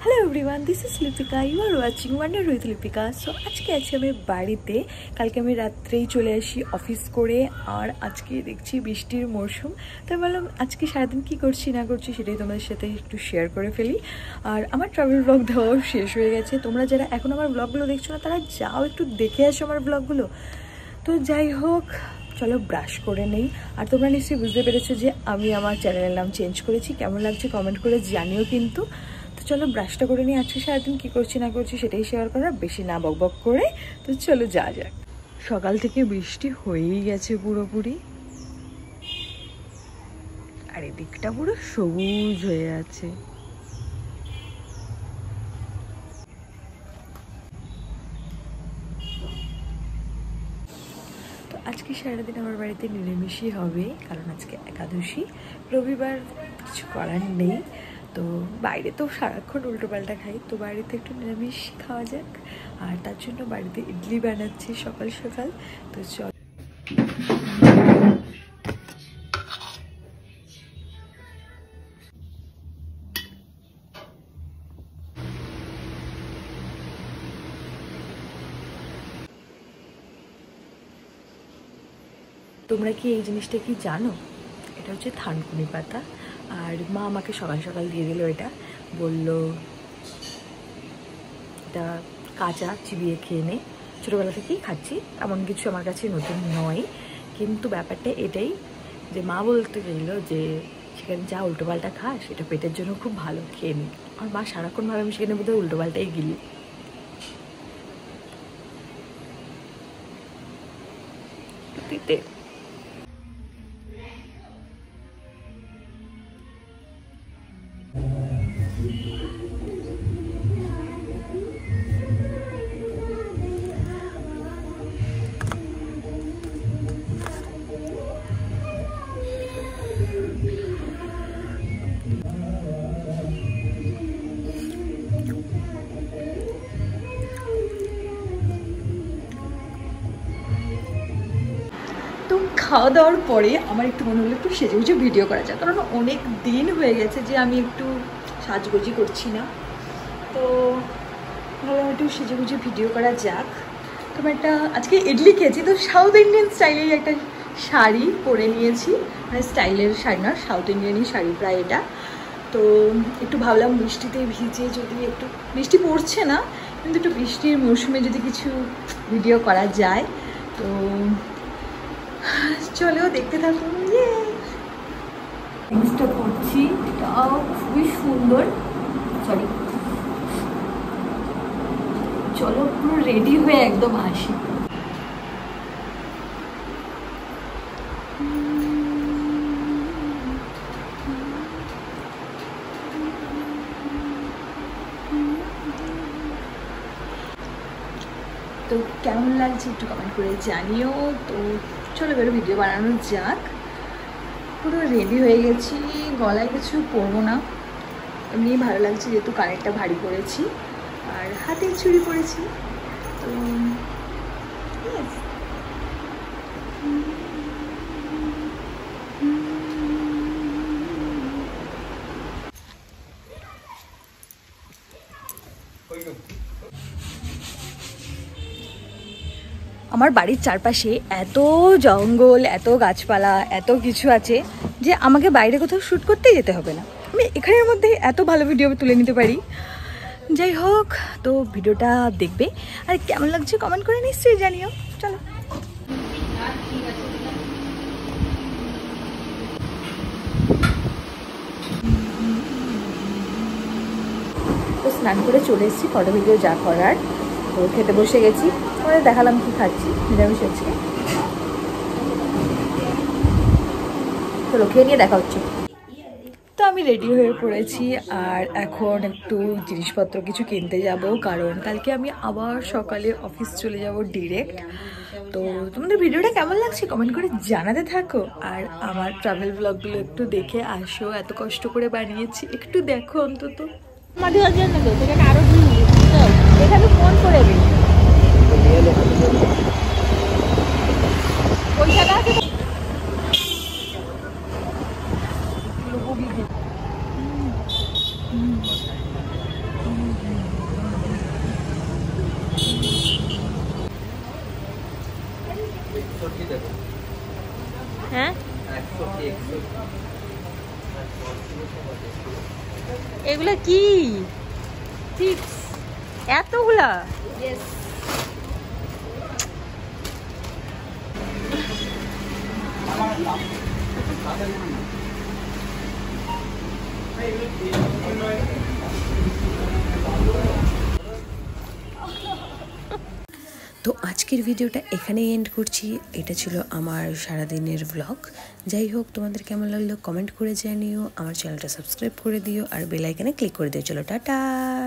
Hello everyone, this is Lipika, you are watching wonder with Lipika. So আজকে আছি আমি বাড়িতে। কালকে আমি রাত্রেই চলে আসি অফিস করে, আর আজকে দেখছি বৃষ্টির মরশুম। তাই বললাম আজকে সারাদিন কী করছি না করছি সেটাই তোমাদের সাথে একটু শেয়ার করে ফেলি। আর আমার ট্রাভেল ব্লগ দেওয়াও শেষ হয়ে গেছে। তোমরা যারা এখন আমার ব্লগগুলো দেখছো না তারা যাও একটু দেখে আসো আমার ব্লগগুলো। তো যাই হোক, চলো ব্রাশ করে নেই। আর তোমরা নিশ্চয়ই বুঝতে পেরেছো যে আমি আমার চ্যানেলের নাম চেঞ্জ করেছি। কেমন লাগছে কমেন্ট করে জানিও কিন্তু। তো চলো ব্রাশটা করে নিই। আজকে সারাদিন কী করছি না করছি সেটাই শেয়ার করার, বেশি না বকবক করে। তো চলো যা যাক। সকাল থেকে বৃষ্টি হয়েই গেছে পুরোপুরি, আর এদিকটা পুরো সবুজ হয়ে আছে। তো আজকে সারাদিন আমার বাড়িতে নিরামিষই হবে, কারণ আজকে একাদশী, রবিবার, কিছু করার নেই। তো বাইরে তো সারাক্ষণ উল্টোপাল্টা খাই, তো বাড়িতে একটু নিরামিষ খাওয়া যাক। আর তার জন্য বাড়িতে ইডলি বানাচ্ছি সকাল সকাল। তো চল, তোমরা কি এই জিনিসটা কি জানো? এটা হচ্ছে থানকুনি পাতা। আর মা আমাকে সকাল সকাল দিয়ে দিল এটা, বলল এটা কাঁচা চিবিয়ে খেয়ে নে। ছোটোবেলা থেকেই খাচ্ছি, এমন কিছু আমার কাছে নতুন নয়। কিন্তু ব্যাপারটা এটাই যে মা বলতে গেল যে সেখানে যা উল্টোপাল্টা খাস এটা পেটের জন্য খুব ভালো, খেয়ে নি। আর মা সারাক্ষণ ভাবে আমি সেখানে বোধহয় উল্টোপাল্টাই গিলি। তো খাওয়া দাওয়ার পরে আমার একটু মনে হলো একটু সেজেগুজে ভিডিও করা যায়, কারণ অনেক দিন হয়ে গেছে যে আমি একটু সাজগোজি করছি না। তো ভাবলাম একটু সেজেগুজে ভিডিও করা যাক। তো একটা আজকে ইডলি খেয়েছি, তো সাউথ ইন্ডিয়ান স্টাইলের একটা শাড়ি পরে নিয়েছি, মানে স্টাইলের শাড়ি না, সাউথ ইন্ডিয়ানই শাড়ি প্রায় এটা। তো একটু ভাবলাম বৃষ্টিতে ভিজে, যদি একটু বৃষ্টি পড়ছে না কিন্তু একটু বৃষ্টির মরশুমে যদি কিছু ভিডিও করা যায়। তো চলো দেখতে থাকুন। জিনিসটা করছি, এটা খুবই সুন্দর। সরি, চলো পুরো রেডি হয়ে একদম আসি। তো কেমন লাগছে একটু কমেন্ট করে জানিও। তো চলো এবার ভিডিও বানানো যাক। পুরো রেডি হয়ে গেছি, গলায় কিছু পরবো না, এমনি ভালো লাগছে যেহেতু কানেরটা ভারী পরেছি আর হাতে চুড়ি পরেছি। তো আমার বাড়ির চারপাশে এত জঙ্গল, এত গাছপালা, এত কিছু আছে যে আমাকে বাইরে কোথাও শ্যুট করতেই যেতে হবে না, আমি এখানের মধ্যে এত ভালো ভিডিও তুলে নিতে পারি। যাই হোক, তো ভিডিওটা দেখবে আর কেমন লাগছে কমেন্ট করে নিশ্চয়ই জানিও। চলো, তো স্নান করে চলে এসেছি, ফটো ভিডিও যা করার। তো খেতে বসে গেছি, পরে দেখালাম কি খাচ্ছি, নিরামিষ আজকে। চলো খেয়ে নিয়ে দেখা হচ্ছে। তো আমি রেডি হয়ে পড়েছি, আর এখন একটু জিনিসপত্র কিছু কিনতে যাব, কারণ কালকে আমি আবার সকালে অফিস চলে যাব ডিরেক্ট। তো তোমাদের ভিডিওটা কেমন লাগছে কমেন্ট করে জানাতে থাকো, আর আমার ট্রাভেল ব্লগগুলো একটু দেখে আসো, এত কষ্ট করে বানিয়েছি, একটু দেখো অন্তত। আরো এখানে ফোন করে দিই, পয়সাটা আছে। এগুলা কি চিপস এতগুলা? তো আজকের ভিডিওটা এখানেই এন্ড করছি। এটা ছিল আমার সারাদিনের ব্লগ। যাই হোক, তোমাদের কেমন লাগলো কমেন্ট করে জানিও, আমার চ্যানেলটা সাবস্ক্রাইব করে দিও আর বেল আইকনে ক্লিক করে দিও। চলো টাটা।